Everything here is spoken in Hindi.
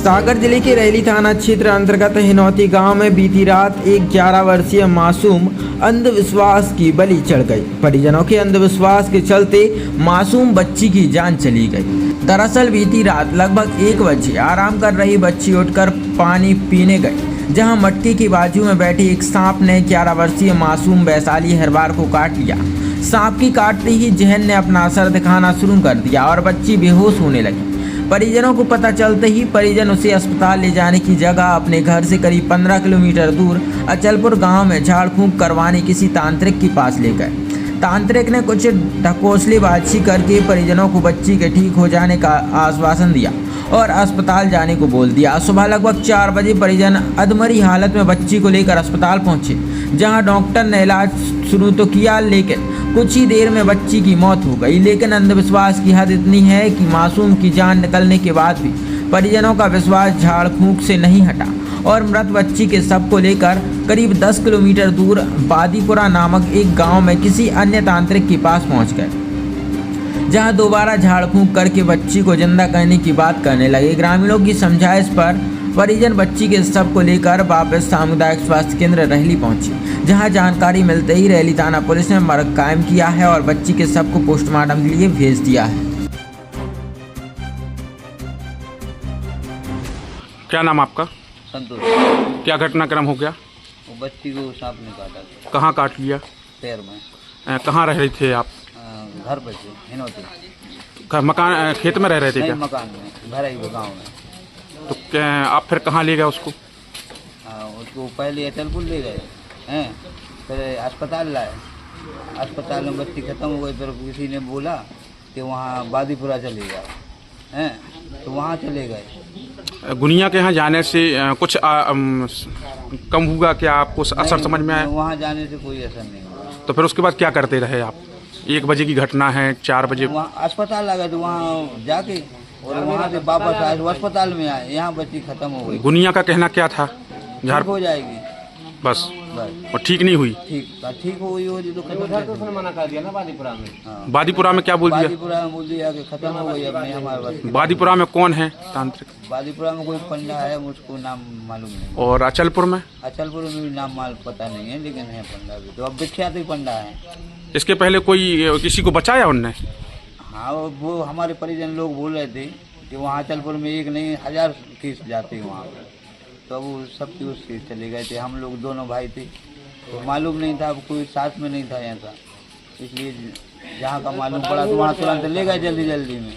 सागर जिले के रैली थाना क्षेत्र अंतर्गत हिनौती गांव में बीती रात एक 11 वर्षीय मासूम अंधविश्वास की बलि चढ़ गई। परिजनों के अंधविश्वास के चलते मासूम बच्ची की जान चली गई। दरअसल बीती रात लगभग 1 बजे आराम कर रही बच्ची उठकर पानी पीने गई, जहां मटके की बाजू में बैठी एक सांप ने 11 वर्षीय मासूम वैशाली हरवार को काट लिया। सांप की काटते ही जहर ने अपना असर दिखाना शुरू कर दिया और बच्ची बेहोश होने लगी। परिजनों को पता चलते ही परिजन उसे अस्पताल ले जाने की जगह अपने घर से करीब 15 किलोमीटर दूर अचलपुर गांव में झाड़ फूंक करवाने किसी तांत्रिक के पास ले गए। तांत्रिक ने कुछ ढकोसलेबाजी करके परिजनों को बच्ची के ठीक हो जाने का आश्वासन दिया और अस्पताल जाने को बोल दिया। सुबह लगभग 4 बजे परिजन अधमरी हालत में बच्ची को लेकर अस्पताल पहुंचे, जहां डॉक्टर ने इलाज शुरू तो किया, लेकिन कुछ ही देर में बच्ची की मौत हो गई। लेकिन अंधविश्वास की हद इतनी है कि मासूम की जान निकलने के बाद भी परिजनों का विश्वास झाड़ फूंक से नहीं हटा और मृत बच्ची के शव को लेकर करीब 10 किलोमीटर दूर बादीपुरा नामक एक गांव में किसी अन्य तांत्रिक के पास पहुंच गए, जहां दोबारा झाड़ फूंक करके बच्ची को जिंदा करने की बात करने लगे। ग्रामीणों की समझाइश पर परिजन बच्ची के शव को लेकर वापस सामुदायिक स्वास्थ्य केंद्र रैली पहुंची, जहां जानकारी मिलते ही रैली थाना पुलिस ने मर्ग कायम किया है और बच्ची के शव को पोस्टमार्टम के लिए भेज दिया है। क्या नाम आपका? संतोष। क्या घटनाक्रम हो गया? वो बच्ची को सांप ने काटा था। कहाँ काट लिया? पैर में। कहाँ रह रहे थे आप? घर पर से हिनौती। मकान खेत में रह रहे थे क्या? मकान में, घर ही गाँव में। तो क्या आप फिर कहाँ ले गए उसको? उसको पहले अचलपुर ले गए हैं, फिर अस्पताल लाए। अस्पताल में बच्ची खत्म हो गई, फिर किसी ने बोला कि वहाँ बादीपुरा चले गए हैं, तो वहाँ चले गए। गुनिया के यहाँ जाने से कुछ कम हुआ क्या? आपको असर समझ में आया? वहाँ जाने से कोई असर नहीं हुआ। तो फिर उसके बाद क्या करते रहे आप? 1 बजे की घटना है, 4 बजे वहाँ अस्पताल आ गए, तो वहाँ जाके और वहाँ से वापस आए, अस्पताल में आए, यहाँ बच्ची खत्म हो गई। गुनिया का कहना क्या था? झाड़ हो जाएगी बस, और ठीक नहीं हुई? ठीक हो गई होगी तो मना कर दिया ना बादीपुरा में। हाँ। बादीपुरा में क्या बोल दिया? बादीपुरा में बोल दिया कि खत्म हो गई अपने हमारे बस। बादीपुरा में कौन है तांत्रिक? बादीपुरा में कोई पंडा है, मुझको नाम मालूम नहीं। और अचलपुर में? अचलपुर में भी नाम पता नहीं है, लेकिन है पंडा भी, तो अब विख्यात ही पंडा है। इसके पहले कोई किसी को बचाया उनने? हाँ, वो हमारे परिजन लोग बोल रहे थे कि वहाँ अचलपुर में एक नहीं 1000 केस जाते हैं वहाँ पर, तो वो सब केस चले गए थे। हम लोग दोनों भाई थे, तो मालूम नहीं था, अब कोई साथ में नहीं था यहाँ का, इसलिए जहाँ का मालूम पड़ा तो वहाँ तुरंत ले गए जल्दी में।